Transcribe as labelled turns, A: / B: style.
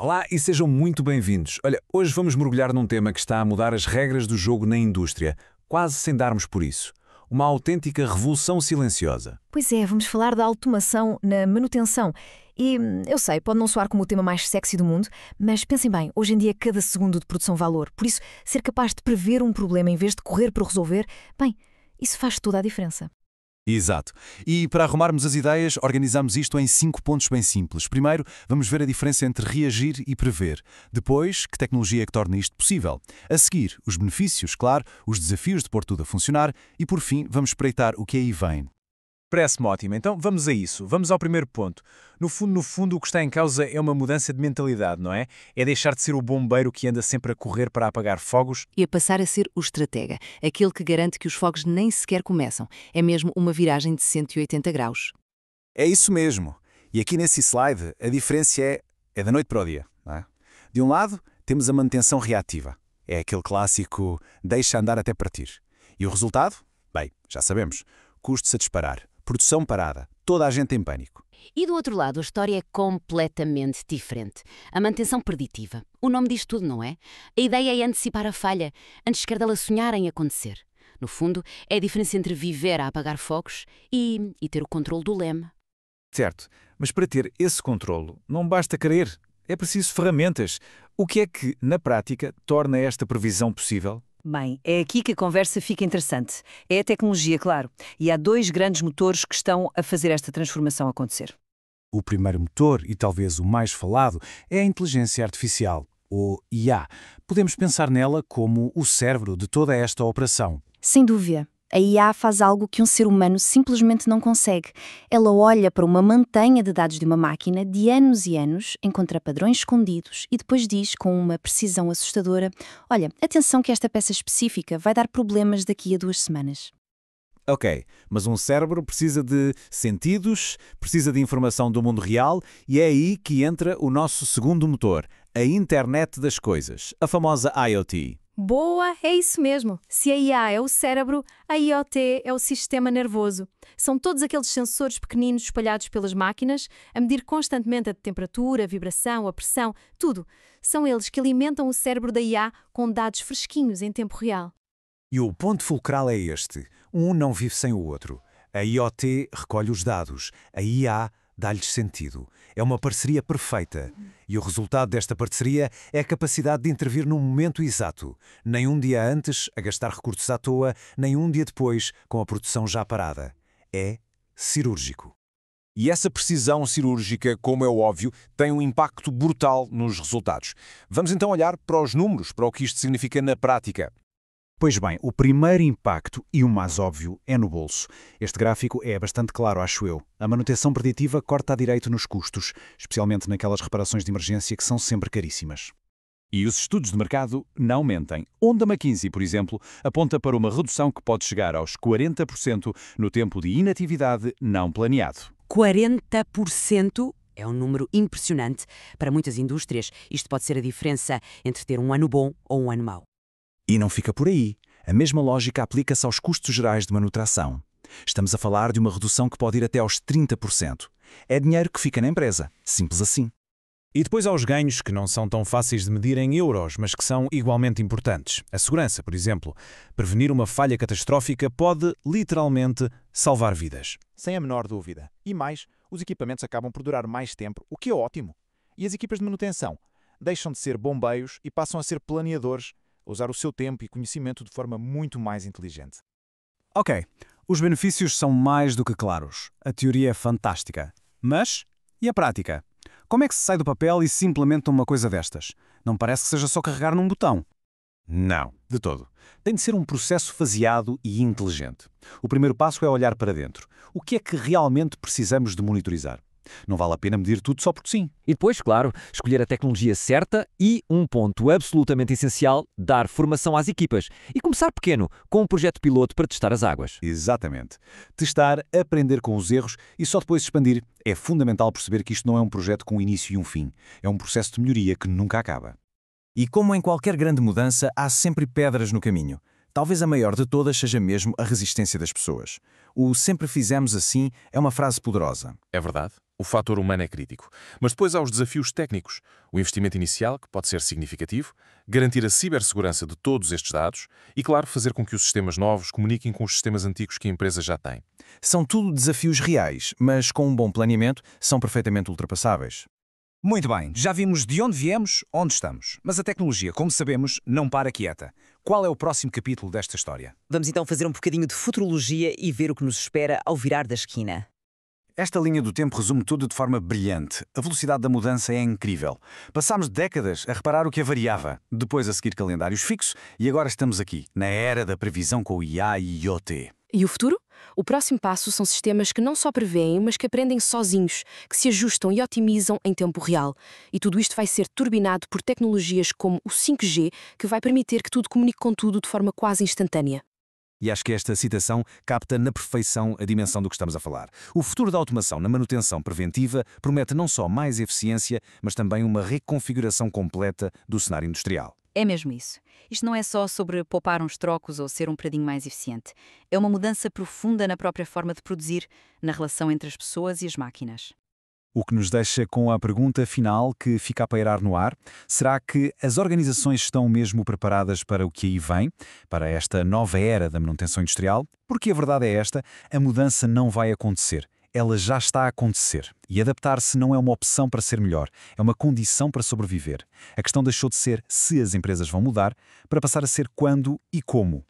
A: Olá e sejam muito bem-vindos. Olha, hoje vamos mergulhar num tema que está a mudar as regras do jogo na indústria, quase sem darmos por isso. Uma autêntica revolução silenciosa.
B: Pois é, vamos falar da automação na manutenção. E eu sei, pode não soar como o tema mais sexy do mundo, mas pensem bem, hoje em dia cada segundo de produção vale ouro. Por isso, ser capaz de prever um problema em vez de correr para o resolver, bem, isso faz toda a diferença.
C: Exato. E para arrumarmos as ideias, organizamos isto em 5 pontos bem simples. Primeiro, vamos ver a diferença entre reagir e prever. Depois, que tecnologia é que torna isto possível. A seguir, os benefícios, claro, os desafios de pôr tudo a funcionar e, por fim, vamos espreitar o que aí vem.
A: Parece-me ótimo. Então vamos a isso. Vamos ao primeiro ponto. No fundo, o que está em causa é uma mudança de mentalidade, não é? É deixar de ser o bombeiro que anda sempre a correr para apagar fogos.
D: E a passar a ser o estratega, aquele que garante que os fogos nem sequer começam. É mesmo uma viragem de 180 graus.
C: É isso mesmo. E aqui nesse slide, a diferença é da noite para o dia. Não é? De um lado, temos a manutenção reativa. É aquele clássico deixa andar até partir. E o resultado? Bem, já sabemos. Custos a disparar. Produção parada. Toda a gente em pânico.
E: E do outro lado, a história é completamente diferente. A manutenção preditiva. O nome diz tudo, não é? A ideia é antecipar a falha, antes sequer dela sonhar em acontecer. No fundo, é a diferença entre viver a apagar fogos e ter o controle do leme.
F: Certo, mas para ter esse controlo, não basta querer. É preciso ferramentas. O que é que, na prática, torna esta previsão possível?
G: Bem, é aqui que a conversa fica interessante. É a tecnologia, claro. E há dois grandes motores que estão a fazer esta transformação acontecer.
C: O primeiro motor, e talvez o mais falado, é a inteligência artificial, ou IA. Podemos pensar nela como o cérebro de toda esta operação.
H: Sem dúvida. A IA faz algo que um ser humano simplesmente não consegue. Ela olha para uma montanha de dados de uma máquina de anos e anos, encontra padrões escondidos e depois diz, com uma precisão assustadora, olha, atenção que esta peça específica vai dar problemas daqui a 2 semanas.
F: Ok, mas um cérebro precisa de sentidos, precisa de informação do mundo real e é aí que entra o nosso segundo motor, a Internet das Coisas, a famosa IoT.
B: Boa, é isso mesmo. Se a IA é o cérebro, a IoT é o sistema nervoso. São todos aqueles sensores pequeninos espalhados pelas máquinas, a medir constantemente a temperatura, a vibração, a pressão, tudo. São eles que alimentam o cérebro da IA com dados fresquinhos em tempo real.
C: E o ponto fulcral é este. Um não vive sem o outro. A IoT recolhe os dados, a IA dá-lhes sentido. É uma parceria perfeita. E o resultado desta parceria é a capacidade de intervir no momento exato. Nem um dia antes, a gastar recursos à toa, nem um dia depois, com a produção já parada. É cirúrgico.
A: E essa precisão cirúrgica, como é óbvio, tem um impacto brutal nos resultados. Vamos então olhar para os números, para o que isto significa na prática.
C: Pois bem, o primeiro impacto, e o mais óbvio, é no bolso. Este gráfico é bastante claro, acho eu. A manutenção preditiva corta a direito nos custos, especialmente naquelas reparações de emergência que são sempre caríssimas.
F: E os estudos de mercado não mentem. Onde a McKinsey, por exemplo, aponta para uma redução que pode chegar aos 40% no tempo de inatividade não planeado.
D: 40% é um número impressionante. Para muitas indústrias, isto pode ser a diferença entre ter um ano bom ou um ano mau.
C: E não fica por aí. A mesma lógica aplica-se aos custos gerais de manutenção. Estamos a falar de uma redução que pode ir até aos 30%. É dinheiro que fica na empresa. Simples assim.
A: E depois há os ganhos que não são tão fáceis de medir em euros, mas que são igualmente importantes. A segurança, por exemplo. Prevenir uma falha catastrófica pode, literalmente, salvar vidas.
I: Sem a menor dúvida. E mais, os equipamentos acabam por durar mais tempo, o que é ótimo. E as equipas de manutenção deixam de ser bombeiros e passam a ser planeadores, a usar o seu tempo e conhecimento de forma muito mais inteligente.
C: Ok, os benefícios são mais do que claros. A teoria é fantástica. Mas, e a prática? Como é que se sai do papel e se implementa uma coisa destas? Não parece que seja só carregar num botão.
A: Não, de todo. Tem de ser um processo faseado e inteligente. O primeiro passo é olhar para dentro. O que é que realmente precisamos de monitorizar? Não vale a pena medir tudo só porque sim.
J: E depois, claro, escolher a tecnologia certa e, um ponto absolutamente essencial, dar formação às equipas. E começar pequeno, com um projeto piloto para testar as águas.
A: Exatamente. Testar, aprender com os erros e só depois expandir. É fundamental perceber que isto não é um projeto com início e um fim. É um processo de melhoria que nunca acaba.
C: E como em qualquer grande mudança, há sempre pedras no caminho. Talvez a maior de todas seja mesmo a resistência das pessoas. O "sempre fizemos assim" é uma frase poderosa.
A: É verdade.
K: O fator humano é crítico. Mas depois há os desafios técnicos. O investimento inicial, que pode ser significativo, garantir a cibersegurança de todos estes dados e, claro, fazer com que os sistemas novos comuniquem com os sistemas antigos que a empresa já tem.
C: São tudo desafios reais, mas com um bom planeamento são perfeitamente ultrapassáveis.
L: Muito bem, já vimos de onde viemos, onde estamos. Mas a tecnologia, como sabemos, não para quieta. Qual é o próximo capítulo desta história?
M: Vamos então fazer um bocadinho de futurologia e ver o que nos espera ao virar da esquina.
C: Esta linha do tempo resume tudo de forma brilhante. A velocidade da mudança é incrível. Passámos décadas a reparar o que a variava, depois a seguir calendários fixos e agora estamos aqui, na era da previsão com o IA e IoT.
N: E o futuro? O próximo passo são sistemas que não só prevêem, mas que aprendem sozinhos, que se ajustam e otimizam em tempo real. E tudo isto vai ser turbinado por tecnologias como o 5G, que vai permitir que tudo comunique com tudo de forma quase instantânea.
C: E acho que esta citação capta na perfeição a dimensão do que estamos a falar. O futuro da automação na manutenção preventiva promete não só mais eficiência, mas também uma reconfiguração completa do cenário industrial.
O: É mesmo isso. Isto não é só sobre poupar uns trocos ou ser um bocadinho mais eficiente. É uma mudança profunda na própria forma de produzir, na relação entre as pessoas e as máquinas.
C: O que nos deixa com a pergunta final que fica a pairar no ar. Será que as organizações estão mesmo preparadas para o que aí vem? Para esta nova era da manutenção industrial? Porque a verdade é esta, a mudança não vai acontecer. Ela já está a acontecer. E adaptar-se não é uma opção para ser melhor, é uma condição para sobreviver. A questão deixou de ser se as empresas vão mudar, para passar a ser quando e como.